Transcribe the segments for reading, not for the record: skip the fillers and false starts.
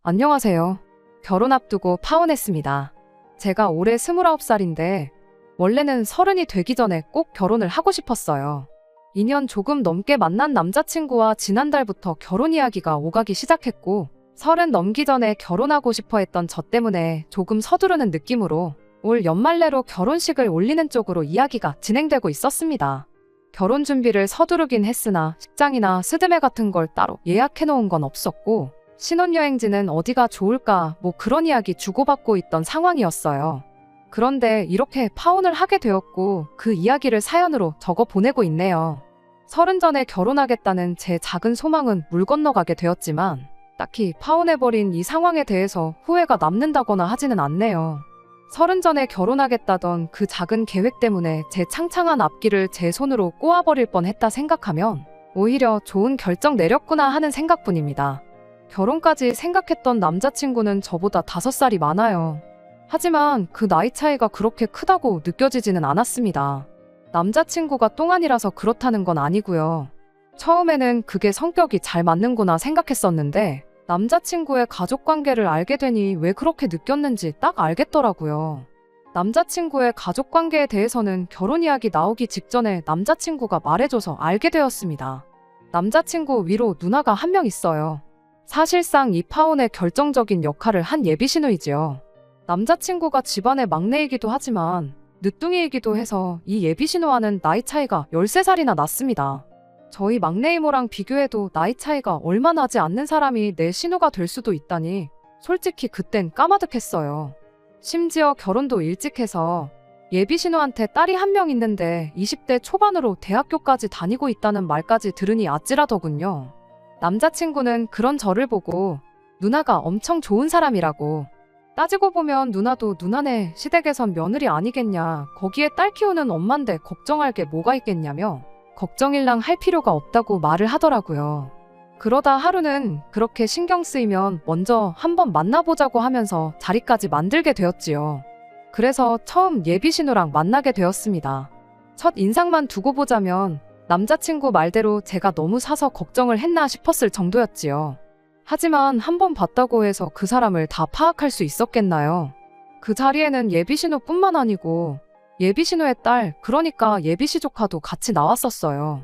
안녕하세요. 결혼 앞두고 파혼했습니다. 제가 올해 29살인데 원래는 30이 되기 전에 꼭 결혼을 하고 싶었어요. 2년 조금 넘게 만난 남자친구와 지난달부터 결혼 이야기가 오가기 시작했고 30 넘기 전에 결혼하고 싶어 했던 저 때문에 조금 서두르는 느낌으로 올 연말 내로 결혼식을 올리는 쪽으로 이야기가 진행되고 있었습니다. 결혼 준비를 서두르긴 했으나 식장이나 스드메 같은 걸 따로 예약해 놓은 건 없었고 신혼여행지는 어디가 좋을까 뭐 그런 이야기 주고받고 있던 상황이었어요. 그런데 이렇게 파혼을 하게 되었고 그 이야기를 사연으로 적어 보내고 있네요. 30 전에 결혼하겠다는 제 작은 소망은 물 건너가게 되었지만 딱히 파혼해버린 이 상황에 대해서 후회가 남는다거나 하지는 않네요. 30 전에 결혼하겠다던 그 작은 계획 때문에 제 창창한 앞길을 제 손으로 꼬아버릴 뻔했다 생각하면 오히려 좋은 결정 내렸구나 하는 생각뿐입니다. 결혼까지 생각했던 남자친구는 저보다 5살이 많아요. 하지만 그 나이 차이가 그렇게 크다고 느껴지지는 않았습니다. 남자친구가 똥안이라서 그렇다는 건 아니고요. 처음에는 그게 성격이 잘 맞는구나 생각했었는데 남자친구의 가족관계를 알게 되니 왜 그렇게 느꼈는지 딱 알겠더라고요. 남자친구의 가족관계에 대해서는 결혼 이야기 나오기 직전에 남자친구가 말해줘서 알게 되었습니다. 남자친구 위로 누나가 한 명 있어요. 사실상 이 파혼의 결정적인 역할을 한 예비신우이지요. 남자친구가 집안의 막내이기도 하지만 늦둥이이기도 해서 이 예비신우와는 나이 차이가 13살이나 났습니다. 저희 막내 이모랑 비교해도 나이 차이가 얼마 나지 않는 사람이 내 신우가 될 수도 있다니 솔직히 그땐 까마득했어요. 심지어 결혼도 일찍 해서 예비신우한테 딸이 한 명 있는데 20대 초반으로 대학교까지 다니고 있다는 말까지 들으니 아찔하더군요. 남자친구는 그런 저를 보고 누나가 엄청 좋은 사람이라고, 따지고 보면 누나도 누나네 시댁에선 며느리 아니겠냐, 거기에 딸 키우는 엄만데 걱정할 게 뭐가 있겠냐며 걱정일랑 할 필요가 없다고 말을 하더라고요. 그러다 하루는 그렇게 신경 쓰이면 먼저 한번 만나보자고 하면서 자리까지 만들게 되었지요. 그래서 처음 예비신우랑 만나게 되었습니다. 첫 인상만 두고 보자면 남자친구 말대로 제가 너무 사서 걱정을 했나 싶었을 정도였지요. 하지만 한번 봤다고 해서 그 사람을 다 파악할 수 있었겠나요? 그 자리에는 예비신우뿐만 아니고 예비신우의 딸, 그러니까 예비시조카도 같이 나왔었어요.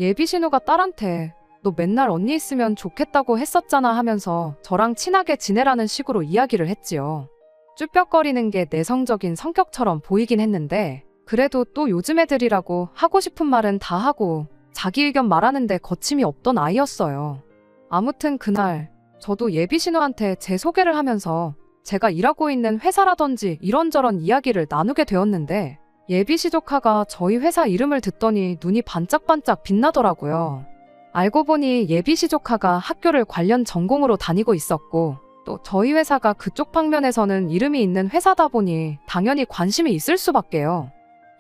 예비신우가 딸한테 너 맨날 언니 있으면 좋겠다고 했었잖아 하면서 저랑 친하게 지내라는 식으로 이야기를 했지요. 쭈뼛거리는 게 내성적인 성격처럼 보이긴 했는데 그래도 또 요즘 애들이라고 하고 싶은 말은 다 하고 자기 의견 말하는데 거침이 없던 아이였어요. 아무튼 그날 저도 예비신우한테 제 소개를 하면서 제가 일하고 있는 회사라든지 이런저런 이야기를 나누게 되었는데 예비시조카가 저희 회사 이름을 듣더니 눈이 반짝반짝 빛나더라고요. 알고 보니 예비시조카가 학교를 관련 전공으로 다니고 있었고 또 저희 회사가 그쪽 방면에서는 이름이 있는 회사다 보니 당연히 관심이 있을 수밖에요.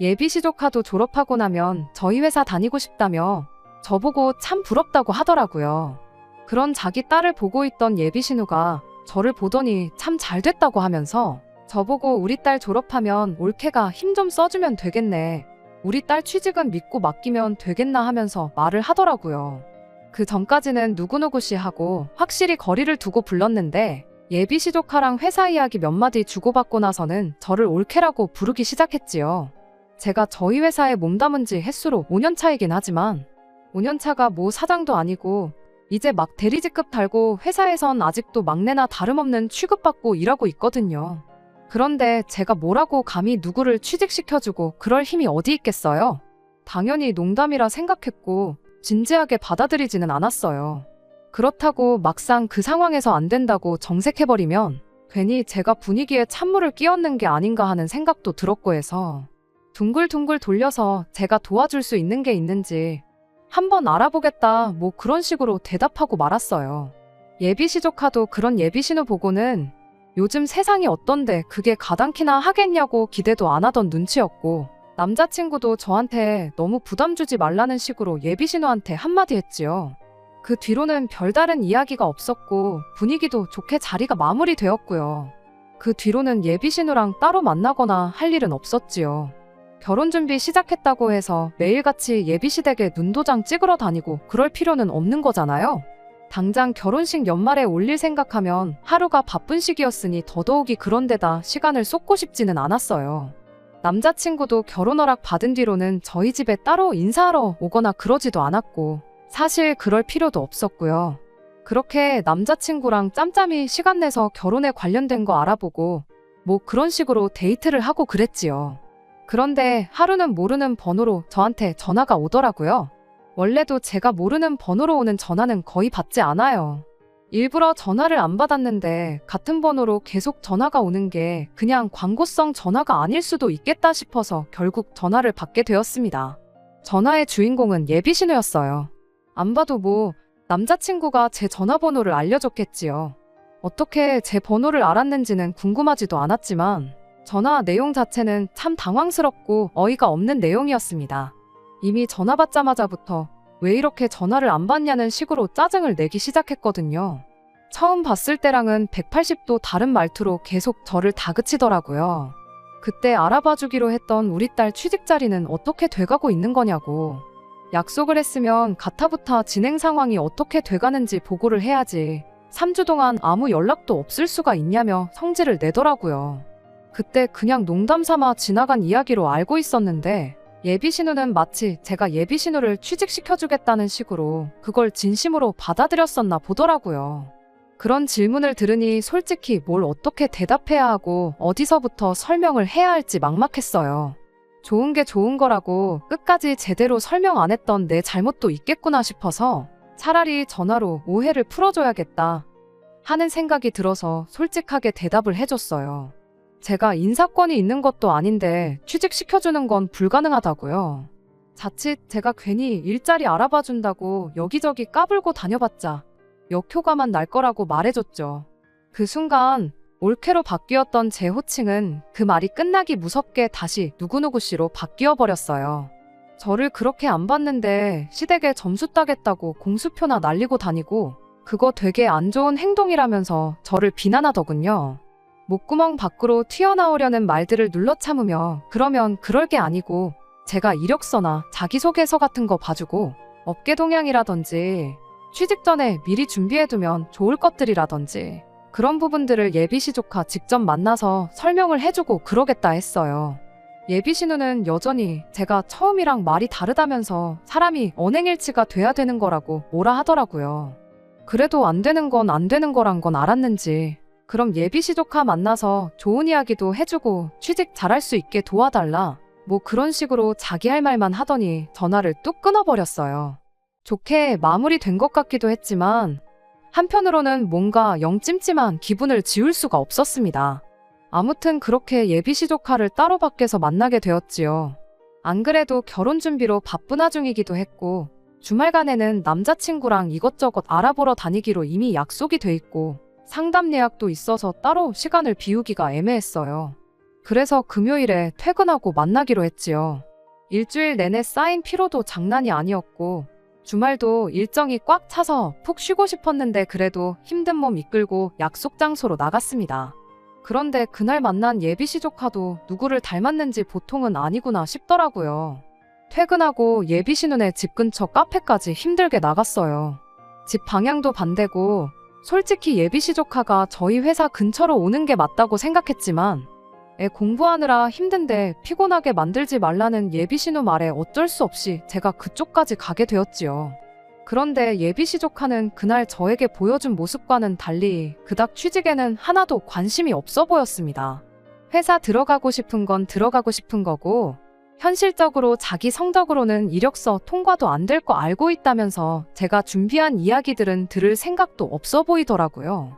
예비시조카도 졸업하고 나면 저희 회사 다니고 싶다며 저보고 참 부럽다고 하더라고요. 그런 자기 딸을 보고 있던 예비신우가 저를 보더니 참 잘됐다고 하면서 저보고 우리 딸 졸업하면 올케가 힘 좀 써주면 되겠네. 우리 딸 취직은 믿고 맡기면 되겠나 하면서 말을 하더라고요. 그 전까지는 누구누구씨 하고 확실히 거리를 두고 불렀는데 예비시조카랑 회사 이야기 몇 마디 주고받고 나서는 저를 올케라고 부르기 시작했지요. 제가 저희 회사에 몸담은 지 햇수로 5년 차이긴 하지만 5년 차가 뭐 사장도 아니고 이제 막 대리직급 달고 회사에선 아직도 막내나 다름없는 취급받고 일하고 있거든요. 그런데 제가 뭐라고 감히 누구를 취직시켜주고 그럴 힘이 어디 있겠어요? 당연히 농담이라 생각했고 진지하게 받아들이지는 않았어요. 그렇다고 막상 그 상황에서 안 된다고 정색해버리면 괜히 제가 분위기에 찬물을 끼얹는 게 아닌가 하는 생각도 들었고 해서 둥글둥글 돌려서 제가 도와줄 수 있는 게 있는지 한번 알아보겠다 뭐 그런 식으로 대답하고 말았어요. 예비시조카도 그런 예비신우 보고는 요즘 세상이 어떤데 그게 가당키나 하겠냐고 기대도 안 하던 눈치였고 남자친구도 저한테 너무 부담 주지 말라는 식으로 예비신우한테 한마디 했지요. 그 뒤로는 별다른 이야기가 없었고 분위기도 좋게 자리가 마무리되었고요. 그 뒤로는 예비신우랑 따로 만나거나 할 일은 없었지요. 결혼 준비 시작했다고 해서 매일같이 예비시댁에 눈도장 찍으러 다니고 그럴 필요는 없는 거잖아요. 당장 결혼식 연말에 올릴 생각하면 하루가 바쁜 시기였으니 더더욱이 그런 데다 시간을 쏟고 싶지는 않았어요. 남자친구도 결혼 허락 받은 뒤로는 저희 집에 따로 인사하러 오거나 그러지도 않았고 사실 그럴 필요도 없었고요. 그렇게 남자친구랑 짬짬이 시간 내서 결혼에 관련된 거 알아보고 뭐 그런 식으로 데이트를 하고 그랬지요. 그런데 하루는 모르는 번호로 저한테 전화가 오더라고요. 원래도 제가 모르는 번호로 오는 전화는 거의 받지 않아요. 일부러 전화를 안 받았는데 같은 번호로 계속 전화가 오는 게 그냥 광고성 전화가 아닐 수도 있겠다 싶어서 결국 전화를 받게 되었습니다. 전화의 주인공은 예비신우였어요. 안 봐도 뭐 남자친구가 제 전화번호를 알려줬겠지요. 어떻게 제 번호를 알았는지는 궁금하지도 않았지만 전화 내용 자체는 참 당황스럽고 어이가 없는 내용이었습니다. 이미 전화 받자마자부터 왜 이렇게 전화를 안 받냐는 식으로 짜증을 내기 시작했거든요. 처음 봤을 때랑은 180도 다른 말투로 계속 저를 다그치더라고요. 그때 알아봐주기로 했던 우리 딸 취직 자리는 어떻게 돼가고 있는 거냐고. 약속을 했으면 가타부타 진행 상황이 어떻게 돼가는지 보고를 해야지. 3주 동안 아무 연락도 없을 수가 있냐며 성질을 내더라고요. 그때 그냥 농담 삼아 지나간 이야기로 알고 있었는데 예비신우는 마치 제가 예비신우를 취직시켜주겠다는 식으로 그걸 진심으로 받아들였었나 보더라고요. 그런 질문을 들으니 솔직히 뭘 어떻게 대답해야 하고 어디서부터 설명을 해야 할지 막막했어요. 좋은 게 좋은 거라고 끝까지 제대로 설명 안 했던 내 잘못도 있겠구나 싶어서 차라리 전화로 오해를 풀어줘야겠다 하는 생각이 들어서 솔직하게 대답을 해줬어요. 제가 인사권이 있는 것도 아닌데 취직시켜주는 건 불가능하다고요. 자칫 제가 괜히 일자리 알아봐준다고 여기저기 까불고 다녀봤자 역효과만 날 거라고 말해줬죠. 그 순간 올케로 바뀌었던 제 호칭은 그 말이 끝나기 무섭게 다시 누구누구씨로 바뀌어버렸어요. 저를 그렇게 안 봤는데 시댁에 점수 따겠다고 공수표나 날리고 다니고 그거 되게 안 좋은 행동이라면서 저를 비난하더군요. 목구멍 밖으로 튀어나오려는 말들을 눌러 참으며 그러면 그럴 게 아니고 제가 이력서나 자기소개서 같은 거 봐주고 업계 동향이라든지 취직 전에 미리 준비해두면 좋을 것들이라든지 그런 부분들을 예비시 조카 직접 만나서 설명을 해주고 그러겠다 했어요. 예비신우는 여전히 제가 처음이랑 말이 다르다면서 사람이 언행일치가 돼야 되는 거라고 뭐라 하더라고요. 그래도 안 되는 건 안 되는 거란 건 알았는지 그럼 예비시 조카 만나서 좋은 이야기도 해주고 취직 잘할 수 있게 도와달라 뭐 그런 식으로 자기 할 말만 하더니 전화를 뚝 끊어버렸어요. 좋게 마무리된 것 같기도 했지만 한편으로는 뭔가 영 찜찜한 기분을 지울 수가 없었습니다. 아무튼 그렇게 예비시 조카를 따로 밖에서 만나게 되었지요. 안 그래도 결혼 준비로 바쁜 와중이기도 했고 주말간에는 남자친구랑 이것저것 알아보러 다니기로 이미 약속이 돼 있고 상담 예약도 있어서 따로 시간을 비우기가 애매했어요. 그래서 금요일에 퇴근하고 만나기로 했지요. 일주일 내내 쌓인 피로도 장난이 아니었고 주말도 일정이 꽉 차서 푹 쉬고 싶었는데 그래도 힘든 몸 이끌고 약속 장소로 나갔습니다. 그런데 그날 만난 예비시 조카도 누구를 닮았는지 보통은 아니구나 싶더라고요. 퇴근하고 예비시 눈에 집 근처 카페까지 힘들게 나갔어요. 집 방향도 반대고 솔직히 예비시 조카가 저희 회사 근처로 오는 게 맞다고 생각했지만 애 공부하느라 힘든데 피곤하게 만들지 말라는 예비신우 말에 어쩔 수 없이 제가 그쪽까지 가게 되었지요. 그런데 예비시 조카는 그날 저에게 보여준 모습과는 달리 그닥 취직에는 하나도 관심이 없어 보였습니다. 회사 들어가고 싶은 건 들어가고 싶은 거고 현실적으로 자기 성적으로는 이력서 통과도 안 될 거 알고 있다면서 제가 준비한 이야기들은 들을 생각도 없어 보이더라고요.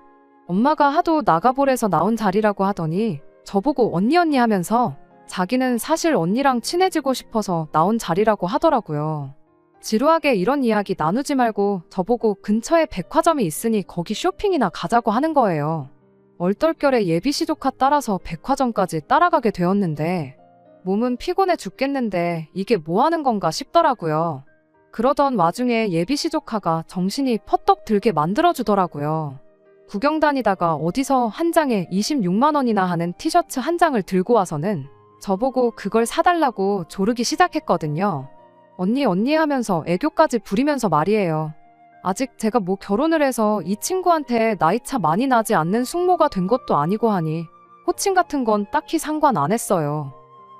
엄마가 하도 나가보래서 나온 자리라고 하더니 저보고 언니 하면서 자기는 사실 언니랑 친해지고 싶어서 나온 자리라고 하더라고요. 지루하게 이런 이야기 나누지 말고 저보고 근처에 백화점이 있으니 거기 쇼핑이나 가자고 하는 거예요. 얼떨결에 예비시 조카 따라서 백화점까지 따라가게 되었는데 몸은 피곤해 죽겠는데 이게 뭐 하는 건가 싶더라고요. 그러던 와중에 예비시 조카가 정신이 퍼떡 들게 만들어주더라고요. 구경 다니다가 어디서 한 장에 26만 원이나 하는 티셔츠 한 장을 들고 와서는 저보고 그걸 사달라고 조르기 시작했거든요. 언니 하면서 애교까지 부리면서 말이에요. 아직 제가 뭐 결혼을 해서 이 친구한테 나이차 많이 나지 않는 숙모가 된 것도 아니고 하니 호칭 같은 건 딱히 상관 안 했어요.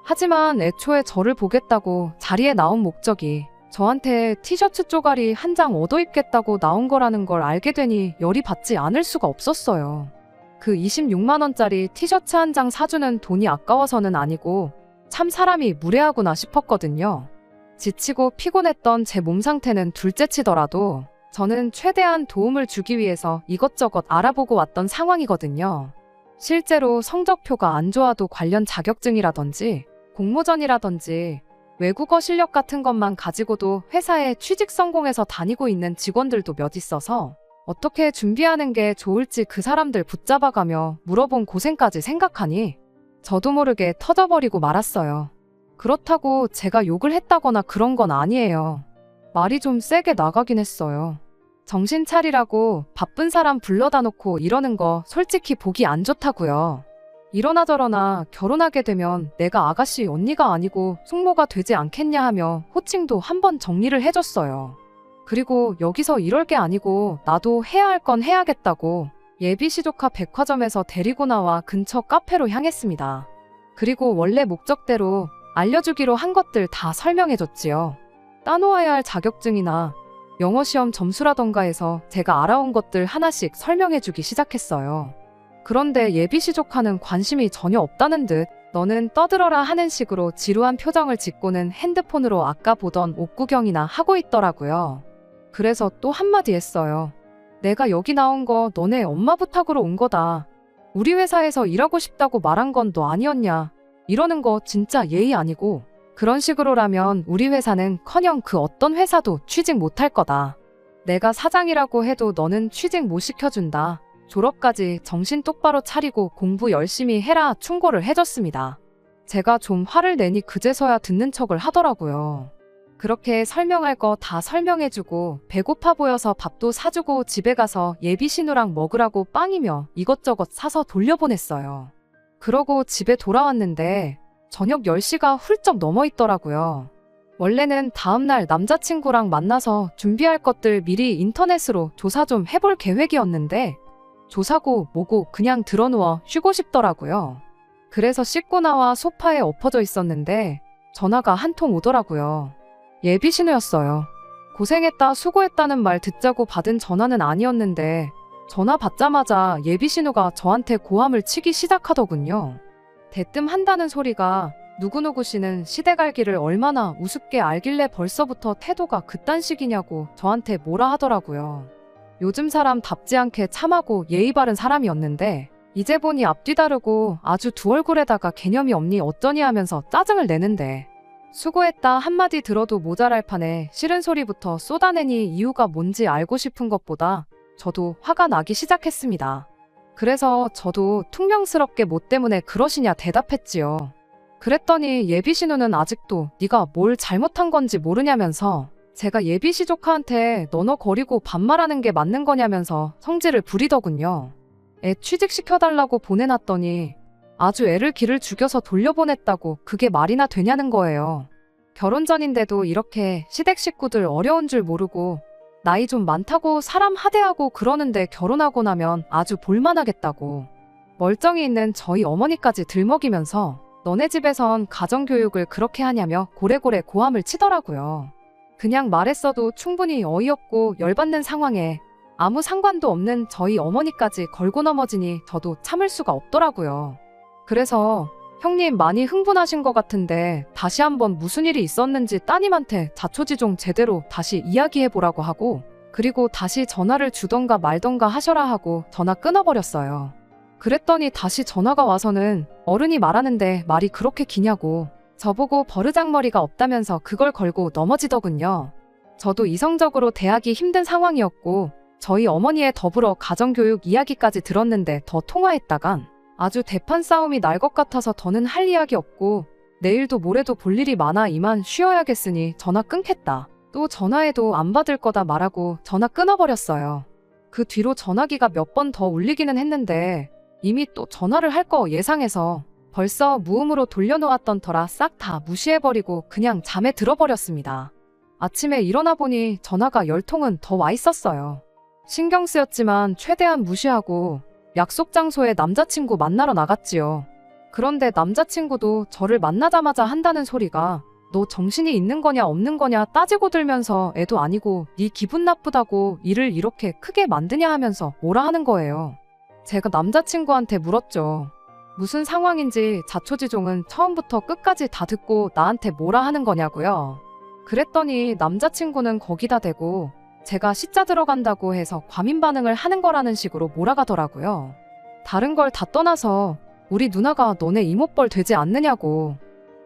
하지만 애초에 저를 보겠다고 자리에 나온 목적이 저한테 티셔츠 쪼가리 한 장 얻어 입겠다고 나온 거라는 걸 알게 되니 열이 받지 않을 수가 없었어요. 그 26만 원짜리 티셔츠 한 장 사주는 돈이 아까워서는 아니고 참 사람이 무례하구나 싶었거든요. 지치고 피곤했던 제 몸 상태는 둘째치더라도 저는 최대한 도움을 주기 위해서 이것저것 알아보고 왔던 상황이거든요. 실제로 성적표가 안 좋아도 관련 자격증이라든지 공모전이라든지 외국어 실력 같은 것만 가지고도 회사에 취직 성공해서 다니고 있는 직원들도 몇 있어서 어떻게 준비하는 게 좋을지 그 사람들 붙잡아가며 물어본 고생까지 생각하니 저도 모르게 터져버리고 말았어요. 그렇다고 제가 욕을 했다거나 그런 건 아니에요. 말이 좀 세게 나가긴 했어요. 정신 차리라고 바쁜 사람 불러다 놓고 이러는 거 솔직히 보기 안 좋다고요. 이러나 저러나 결혼하게 되면 내가 아가씨 언니가 아니고 숙모가 되지 않겠냐 하며 호칭도 한번 정리를 해줬어요. 그리고 여기서 이럴 게 아니고 나도 해야 할 건 해야겠다고 예비시조카 백화점에서 데리고 나와 근처 카페로 향했습니다. 그리고 원래 목적대로 알려주기로 한 것들 다 설명해줬지요. 따놓아야 할 자격증이나 영어 시험 점수라던가 해서 제가 알아온 것들 하나씩 설명해주기 시작했어요. 그런데 예비시조카는 관심이 전혀 없다는 듯 너는 떠들어라 하는 식으로 지루한 표정을 짓고는 핸드폰으로 아까 보던 옷 구경이나 하고 있더라고요. 그래서 또 한마디 했어요. 내가 여기 나온 거 너네 엄마 부탁으로 온 거다. 우리 회사에서 일하고 싶다고 말한 건 너 아니었냐. 이러는 거 진짜 예의 아니고 그런 식으로라면 우리 회사는커녕 그 어떤 회사도 취직 못할 거다. 내가 사장이라고 해도 너는 취직 못 시켜준다. 졸업까지 정신 똑바로 차리고 공부 열심히 해라 충고를 해줬습니다. 제가 좀 화를 내니 그제서야 듣는 척을 하더라고요. 그렇게 설명할 거 다 설명해주고 배고파 보여서 밥도 사주고 집에 가서 예비신우랑 먹으라고 빵이며 이것저것 사서 돌려보냈어요. 그러고 집에 돌아왔는데 저녁 10시가 훌쩍 넘어 있더라고요. 원래는 다음날 남자친구랑 만나서 준비할 것들 미리 인터넷으로 조사 좀 해볼 계획이었는데 조사고 뭐고 그냥 드러누워 쉬고 싶더라고요. 그래서 씻고 나와 소파에 엎어져 있었는데 전화가 한 통 오더라고요. 예비신우였어요. 고생했다 수고했다는 말 듣자고 받은 전화는 아니었는데 전화 받자마자 예비신우가 저한테 고함을 치기 시작하더군요. 대뜸 한다는 소리가 누구누구 씨는 시댁 알기를 얼마나 우습게 알길래 벌써부터 태도가 그딴 식이냐고 저한테 뭐라 하더라고요. 요즘 사람답지 않게 참하고 예의 바른 사람이었는데 이제 보니 앞뒤 다르고 아주 두 얼굴에다가 개념이 없니 어쩌니 하면서 짜증을 내는데 수고했다 한마디 들어도 모자랄 판에 싫은 소리부터 쏟아내니 이유가 뭔지 알고 싶은 것보다 저도 화가 나기 시작했습니다. 그래서 저도 퉁명스럽게 뭐 때문에 그러시냐 대답했지요. 그랬더니 예비신우는 아직도 네가 뭘 잘못한 건지 모르냐면서 제가 예비시조카한테 너너거리고 반말하는 게 맞는 거냐면서 성질을 부리더군요. 애 취직시켜달라고 보내놨더니 아주 애를 기를 죽여서 돌려보냈다고 그게 말이나 되냐는 거예요. 결혼 전인데도 이렇게 시댁 식구들 어려운 줄 모르고 나이 좀 많다고 사람 하대하고 그러는데 결혼하고 나면 아주 볼만하겠다고. 멀쩡히 있는 저희 어머니까지 들먹이면서 너네 집에선 가정교육을 그렇게 하냐며 고래고래 고함을 치더라고요. 그냥 말했어도 충분히 어이없고 열받는 상황에 아무 상관도 없는 저희 어머니까지 걸고 넘어지니 저도 참을 수가 없더라고요. 그래서 형님 많이 흥분하신 것 같은데 다시 한번 무슨 일이 있었는지 따님한테 자초지종 제대로 다시 이야기해보라고 하고 그리고 다시 전화를 주던가 말던가 하셔라 하고 전화 끊어버렸어요. 그랬더니 다시 전화가 와서는 어른이 말하는데 말이 그렇게 기냐고 저보고 버르장머리가 없다면서 그걸 걸고 넘어지더군요. 저도 이성적으로 대하기 힘든 상황이었고 저희 어머니의 더불어 가정교육 이야기까지 들었는데 더 통화했다간 아주 대판 싸움이 날 것 같아서 더는 할 이야기 없고 내일도 모레도 볼 일이 많아 이만 쉬어야겠으니 전화 끊겠다. 또 전화해도 안 받을 거다 말하고 전화 끊어버렸어요. 그 뒤로 전화기가 몇 번 더 울리기는 했는데 이미 또 전화를 할 거 예상해서 벌써 무음으로 돌려놓았던 터라 싹 다 무시해버리고 그냥 잠에 들어버렸습니다. 아침에 일어나 보니 전화가 10통은 더 와 있었어요. 신경 쓰였지만 최대한 무시하고 약속 장소에 남자친구 만나러 나갔지요. 그런데 남자친구도 저를 만나자마자 한다는 소리가 너 정신이 있는 거냐 없는 거냐 따지고 들면서 애도 아니고 네 기분 나쁘다고 일을 이렇게 크게 만드냐 하면서 뭐라 하는 거예요. 제가 남자친구한테 물었죠. 무슨 상황인지 자초지종은 처음부터 끝까지 다 듣고 나한테 뭐라 하는 거냐고요. 그랬더니 남자친구는 거기다 대고 제가 시자 들어간다고 해서 과민 반응을 하는 거라는 식으로 몰아가더라고요. 다른 걸 다 떠나서 우리 누나가 너네 이모뻘 되지 않느냐고.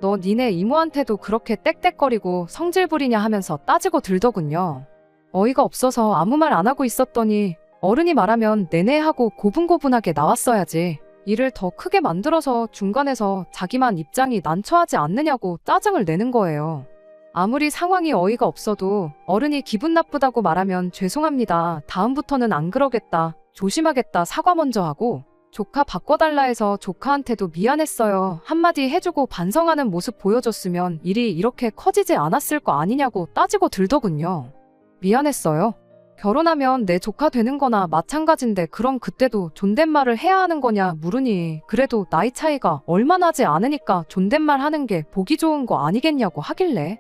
너 니네 이모한테도 그렇게 떽떽거리고 성질 부리냐 하면서 따지고 들더군요. 어이가 없어서 아무 말 안 하고 있었더니 어른이 말하면 내내 하고 고분고분하게 나왔어야지. 일을 더 크게 만들어서 중간에서 자기만 입장이 난처하지 않느냐고 짜증을 내는 거예요. 아무리 상황이 어이가 없어도 어른이 기분 나쁘다고 말하면 죄송합니다. 다음부터는 안 그러겠다. 조심하겠다. 사과 먼저 하고 조카 바꿔달라 해서 조카한테도 미안했어요. 한마디 해주고 반성하는 모습 보여줬으면 일이 이렇게 커지지 않았을 거 아니냐고 따지고 들더군요. 미안했어요? 결혼하면 내 조카 되는 거나 마찬가지인데 그럼 그때도 존댓말을 해야 하는 거냐 물으니 그래도 나이 차이가 얼마 나지 않으니까 존댓말 하는 게 보기 좋은 거 아니겠냐고 하길래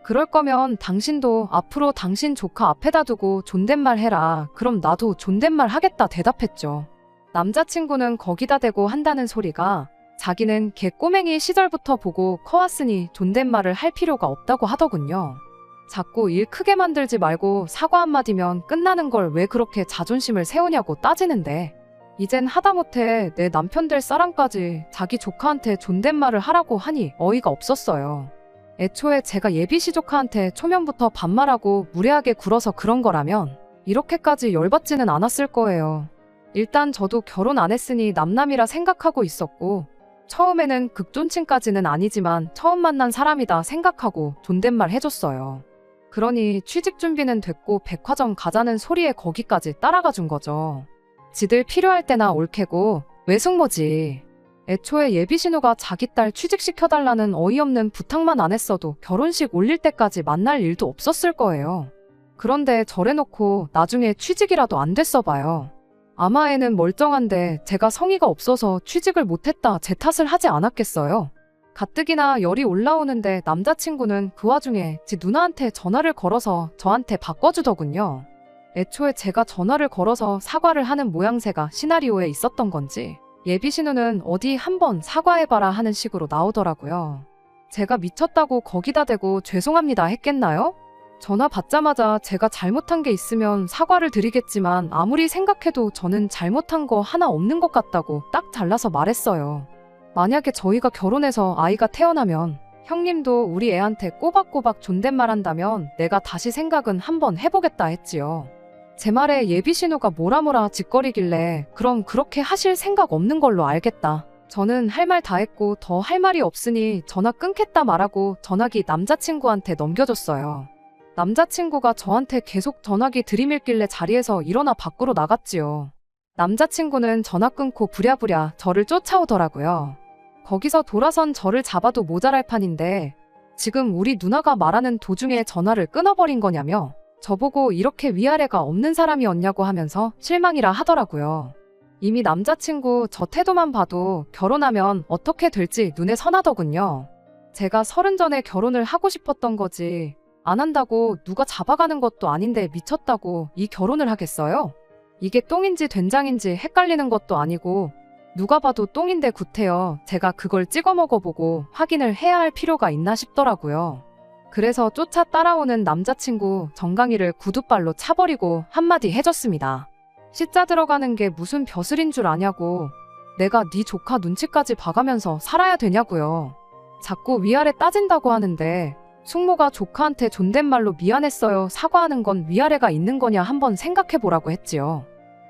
그럴 거면 당신도 앞으로 당신 조카 앞에다 두고 존댓말 해라. 그럼 나도 존댓말 하겠다 대답했죠. 남자친구는 거기다 대고 한다는 소리가 자기는 걔 꼬맹이 시절부터 보고 커왔으니 존댓말을 할 필요가 없다고 하더군요. 자꾸 일 크게 만들지 말고 사과 한마디면 끝나는 걸 왜 그렇게 자존심을 세우냐고 따지는데 이젠 하다못해 내 남편 될 사람까지 자기 조카한테 존댓말을 하라고 하니 어이가 없었어요. 애초에 제가 예비시 조카한테 초면부터 반말하고 무례하게 굴어서 그런 거라면 이렇게까지 열받지는 않았을 거예요. 일단 저도 결혼 안 했으니 남남이라 생각하고 있었고 처음에는 극존칭까지는 아니지만 처음 만난 사람이다 생각하고 존댓말 해줬어요. 그러니 취직 준비는 됐고 백화점 가자는 소리에 거기까지 따라가 준 거죠. 지들 필요할 때나 올캐고 외숙모지. 애초에 예비신우가 자기 딸 취직시켜달라는 어이없는 부탁만 안 했어도 결혼식 올릴 때까지 만날 일도 없었을 거예요. 그런데 저래놓고 나중에 취직이라도 안 됐어 봐요. 아마 애는 멀쩡한데 제가 성의가 없어서 취직을 못했다 제 탓을 하지 않았겠어요. 가뜩이나 열이 올라오는데 남자친구는 그 와중에 지 누나한테 전화를 걸어서 저한테 바꿔주더군요. 애초에 제가 전화를 걸어서 사과를 하는 모양새가 시나리오에 있었던 건지 예비신우는 어디 한번 사과해봐라 하는 식으로 나오더라고요. 제가 미쳤다고 거기다 대고 죄송합니다 했겠나요? 전화 받자마자 제가 잘못한 게 있으면 사과를 드리겠지만 아무리 생각해도 저는 잘못한 거 하나 없는 것 같다고 딱 잘라서 말했어요. 만약에 저희가 결혼해서 아이가 태어나면 형님도 우리 애한테 꼬박꼬박 존댓말 한다면 내가 다시 생각은 한번 해보겠다 했지요. 제 말에 예비신우가 뭐라 짓거리길래 그럼 그렇게 하실 생각 없는 걸로 알겠다. 저는 할 말 다 했고 더 할 말이 없으니 전화 끊겠다 말하고 전화기 남자친구한테 넘겨줬어요. 남자친구가 저한테 계속 전화기 들이밀길래 자리에서 일어나 밖으로 나갔지요. 남자친구는 전화 끊고 부랴부랴 저를 쫓아오더라고요. 거기서 돌아선 저를 잡아도 모자랄 판인데 지금 우리 누나가 말하는 도중에 전화를 끊어버린 거냐며 저보고 이렇게 위아래가 없는 사람이었냐고 하면서 실망이라 하더라고요. 이미 남자친구 저 태도만 봐도 결혼하면 어떻게 될지 눈에 선하더군요. 제가 30 전에 결혼을 하고 싶었던 거지 안 한다고 누가 잡아가는 것도 아닌데 미쳤다고 이 결혼을 하겠어요? 이게 똥인지 된장인지 헷갈리는 것도 아니고 누가 봐도 똥인데 구태여 제가 그걸 찍어 먹어보고 확인을 해야 할 필요가 있나 싶더라고요. 그래서 쫓아 따라오는 남자친구 정강이를 구두발로 차버리고 한마디 해줬습니다. 시자 들어가는 게 무슨 벼슬인 줄 아냐고. 내가 네 조카 눈치까지 봐가면서 살아야 되냐고요. 자꾸 위아래 따진다고 하는데 숙모가 조카한테 존댓말로 미안했어요 사과하는 건 위아래가 있는 거냐 한번 생각해보라고 했지요.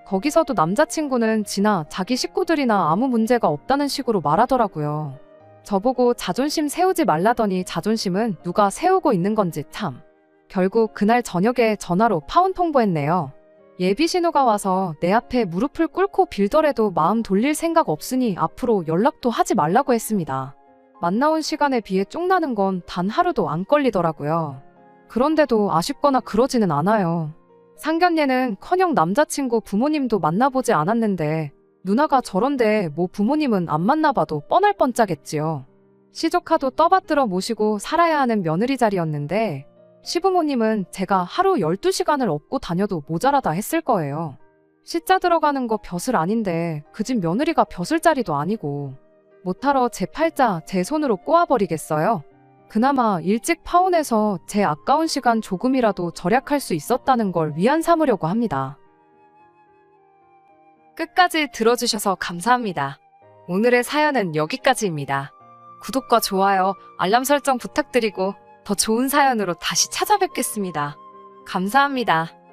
거기서도 남자친구는 지나 자기 식구들이나 아무 문제가 없다는 식으로 말하더라고요. 저보고 자존심 세우지 말라더니 자존심은 누가 세우고 있는 건지 참. 결국 그날 저녁에 전화로 파혼 통보했네요. 예비신우가 와서 내 앞에 무릎을 꿇고 빌더라도 마음 돌릴 생각 없으니 앞으로 연락도 하지 말라고 했습니다. 만나온 시간에 비해 쪽나는 건 단 하루도 안 걸리더라고요. 그런데도 아쉽거나 그러지는 않아요. 상견례는 커녕 남자친구 부모님도 만나보지 않았는데 누나가 저런데 뭐 부모님은 안 만나봐도 뻔할 뻔짜겠지요. 시조카도 떠받들어 모시고 살아야 하는 며느리 자리였는데 시부모님은 제가 하루 12시간을 업고 다녀도 모자라다 했을 거예요. 시자 들어가는 거 벼슬 아닌데 그 집 며느리가 벼슬 자리도 아니고 못하러 제 팔자 제 손으로 꼬아버리겠어요? 그나마 일찍 파혼해서 제 아까운 시간 조금이라도 절약할 수 있었다는 걸 위안 삼으려고 합니다. 끝까지 들어주셔서 감사합니다. 오늘의 사연은 여기까지입니다. 구독과 좋아요, 알람 설정 부탁드리고 더 좋은 사연으로 다시 찾아뵙겠습니다. 감사합니다.